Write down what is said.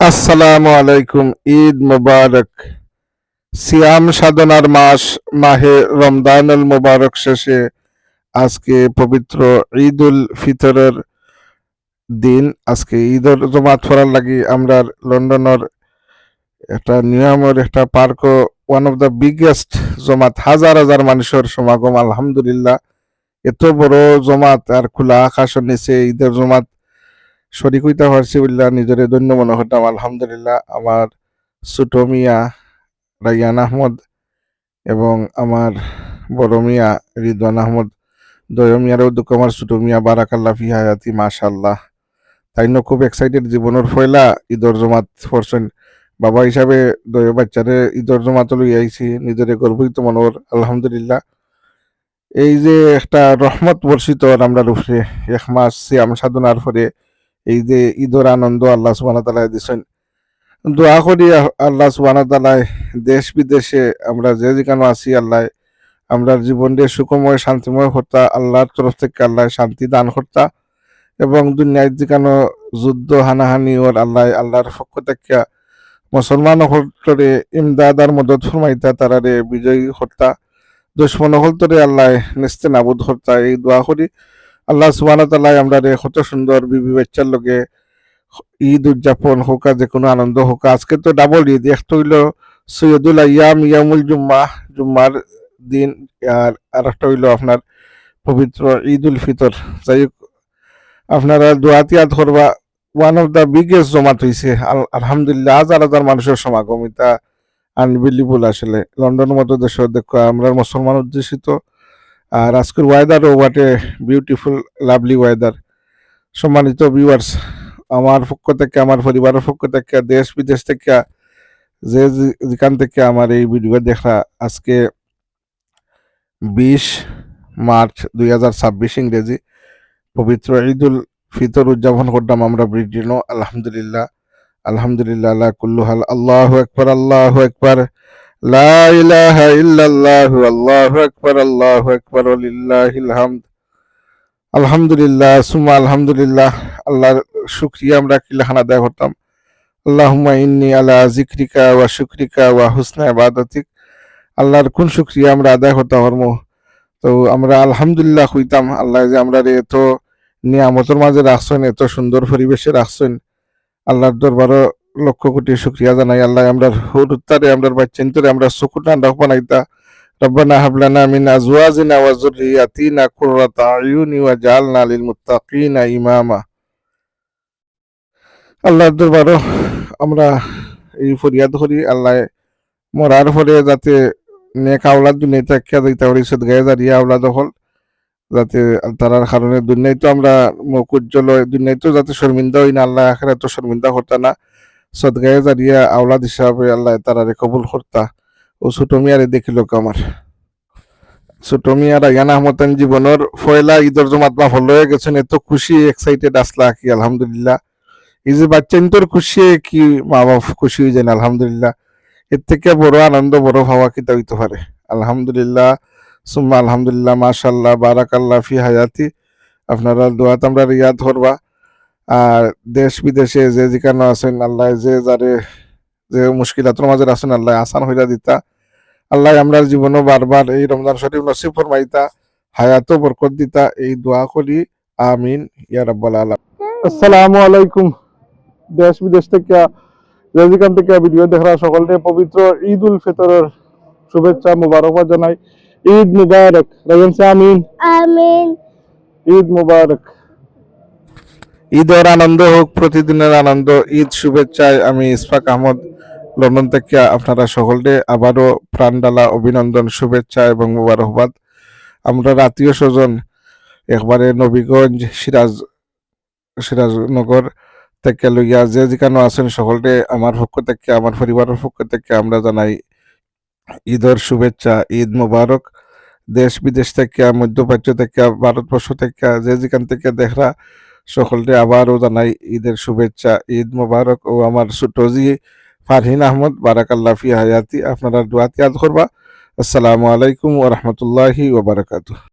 আসসালামু আলাইকুম। ঈদ মোবারক। সিয়াম সাধনার মাস মাহে রমদানুল মোবারক শেষে আজকে পবিত্র ঈদ উল ফিতরের দিন। আজকে ঈদের জমাত পড়ার লাগি আমরা লন্ডনের একটা নিয়মের একটা park, one of the biggest জমাত, হাজার হাজার মানুষের সমাগম। আলহামদুলিল্লাহ, এত বড় জমাত আর খোলা আকাশের নিচে ঈদের জমাত শরিক হইতে পারছি বললা নিজের ধন্য মনে হতাম। আলহামদুলিল্লাহ, আমার ছোট মিয়া রাইয়ান আহমদ এবং আমার বড় মিয়া রিদওয়ান আহমদ, দয় মিয়ারও দুঃখ, আমার ছোট মিয়া বারাকাল্লাহ ফি হায়াতি, মাশাল্লাহ। তাই না খুব এক্সাইটেড, জীবনের ফয়লা ঈদর জমাত পড়ছেন। বাবা হিসাবে দয় বাচ্চারে ঈদর জমাত লই আইছি, নিজের গর্বিত মনোর। আলহামদুলিল্লাহ, এই যে একটা রহমত বর্ষিত আমরা উপরে এক মাস সিয়াম সাধনার পরে এই যে ঈদর আনন্দ আল্লাহ সুবহানাহু ওয়া তাআলা দিছেন। দোয়া করি আল্লাহ সুবহানাহু ওয়া তাআলা দেশ বিদেশে আমরা যে যেখানে আছি, আল্লাহ আমরা জীবনকে সুখময় শান্তিময় হতা, আল্লাহর তরফ থেকে আল্লাহ শান্তি দান করতা, এবং দুনিয়ায় যেখানে যুদ্ধ হানাহানি ওর আল্লাহর পক্ষ থেকে মুসলমান হলতরে ইমদাদ আর মদত ফরমাইতা, তারারে বিজয়ী হত্যা, দুশ্মন হলতরে আল্লাহ নিস্তে নাবুদ হত্যা। এই দোয়া করি আল্লাহ সুবহানাহু ওয়া তাআলা আমরা কত সুন্দর বিবি বাচ্চার লগে ঈদ উদযাপন হোক, যে কোনো আনন্দ হোক। আজকে তো ডাবল ঈদ, একটা হইল সৈয়দুল আয়াম ইয়ামুল জুম্মা, জুম্মার দিন, আর একটা হইল আপনার পবিত্র ঈদ উল ফিতর। যাই হোক, আপনারা দোয়াতিয়াত করবা। ওয়ান অফ দ্য বিগেস্ট জমাত হয়েছে আলহামদুলিল্লাহ, হাজার হাজার মানুষের সমাগম, এটা আনবিলিবল। আসলে লন্ডনের মতো দেশ দেখো আমরা মুসলমান অধ্যুষিত, আর আজকের ওয়েদারও what a beautiful lovely weather. সম্মানিত ভিউয়ার্স, আমার পক্ষ থেকে, আমার পরিবারের পক্ষ থেকে, দেশ বিদেশ থেকে যেখান থেকে আমার এই ভিডিও দেখা, আজকে 20 মার্চ 2026 ইংরেজি পবিত্র ঈদ উল ফিতর উদযাপন করলাম আমরা ব্রিটেনও। আলহামদুলিল্লাহ, আলহামদুলিল্লাহ, আলা কুল্লু হাল। আল্লাহু আকবার, আল্লাহু আকবার, লা ইলাহা ইল্লাল্লাহু, আল্লাহু আকবার, আল্লাহু আকবার, ওয়ালিল্লাহিল হামদ। আলহামদুলিল্লাহ সুম্মা আলহামদুলিল্লাহ, আল্লাহর শুকরিয়া আমরা কিলাখানা আদায় করতাম। আল্লাহুম্মা ইন্নী আলা যিকরিকা ওয়া শুকরিকা ওয়া হুসনা ইবাদাতিক। আল্লাহর কোন শুকরিয়া আমরা আদায় করতে পারবো? তো আমরা আলহামদুলিল্লাহ হইতাম, আল্লাহ যে আমরা এত নিয়ামতের মাঝে রাখছেন, এত সুন্দর পরিবেশে রাখছেন, আল্লাহর দরবারও লক্ষ কোটি শুকরিয়া জানাই। আল্লাহ আমরা হুরুত্তারে, আমরা বাচ্চান্তরে আমরা সুকুটা রাখ বানাইতা। রব্বানা হাব লানা মিন আজওয়াজিনা ওয়া যুররিয়াতিনা কুররাতা আয়ুনি ওয়াজআলনা লিল মুত্তাকিনা ইমামা। আল্লাহর দরবারও আমরা এই ফরিয়াদ করি, আল্লাহ মরার পরে যাতে নেক আওলাদ দুনিয়াতে একটা দিতে পারি, সদগায়ে জারিয়া আওলাদ হল, যাতে তারার কারণে দুনিয়ায় তো আমরা মুখ উজ্জ্বল হয়, দুনিয়ায় তো যাতে শর্মিন্দা হই না, আল্লাহ আখিরাত তো শর্মিন্দা করতা না। সদগায়ে জারিয়া আওলাদ হিসাবে আল্লাহ তারারে কবুল করতা। ও ছোট মিয়ারে দেখিল আমার ছোট মিয়া রায়ান আহমদ জীবনের ফয়লা ঈদর জমাত বা হল হয়ে গেছেন, এত খুশি এক্সাইটেড আসলা কি। আলহামদুলিল্লাহ, এই যে বাচ্চান্তর খুশি, কি মা বাপ খুশি হয়ে যায় আলহামদুলিল্লাহ। এর থেকে বড় আনন্দ, বড় ভাবা কিতা হইতে পারে? আলহামদুলিল্লাহ সুম্মা আলহামদুলিল্লাহ, মাশাল্লাহ, বারাকাল্লাহ ফি হায়াতি। আপনারা দোয়াত আমরা ইয়াদ করবা। আর দেশ বিদেশে যে যেখানে আছেন, আল্লাহ যে যারে যে মুশকিলাতের মাঝে আছেন, আল্লাহ আসান হইয়া দিতা। আল্লাহ আমরা জীবনও বারবার এই রমজান শরীফ নসিব ফরমাইতা, হায়াতো বরকত দিতা। এই দোয়া করি, আমিন ইয়া রাব্বাল আলামিন। আসসালামু আলাইকুম। দেশ বিদেশ থেকে যেখান থেকে ভিডিও দেখা সকলকে পবিত্র ঈদ উল ফিতরের শুভেচ্ছা মুবারকবাদ জানাই। ঈদ মুবারক। রাজন সে আমিন, আমিন। ঈদ মুবারক। ঈদের আনন্দ হোক, প্রতিদিনের আনন্দ। ঈদ শুভেচ্ছায় আমি ইসফাক আহমদ লন্ডন থেকে আপনারা সকলকে আবারও প্রাণডালা অভিনন্দন, শুভেচ্ছা এবং মুবারকবাদ। আমরা আত্মীয় স্বজন একবারে নবীগঞ্জ, সিরাজনগর থেকে লইয়া যে যেখানে আছেন সকলকে আমার পক্ষ থেকে, আমার পরিবারের পক্ষ থেকে আমরা জানাই ঈদের শুভেচ্ছা, ঈদ মুবারক। দেশ বিদেশ থেকে, মধ্যপ্রাচ্য থেকে, ভারতবর্ষ থেকে যে যেখান থেকে দেখরা সকলকে আবারও জানাই ঈদের শুভেচ্ছা, ঈদ মুবারক। ও আমার ছোটজি ফারহিন আহমদ, বারাকাল্লাহ ফি হায়াতি। আপনারা দোয়াত ইয়াদ করবা। আসসালামু আলাইকুম ওয়া রাহমাতুল্লাহি ওয়া বারাকাতুহু।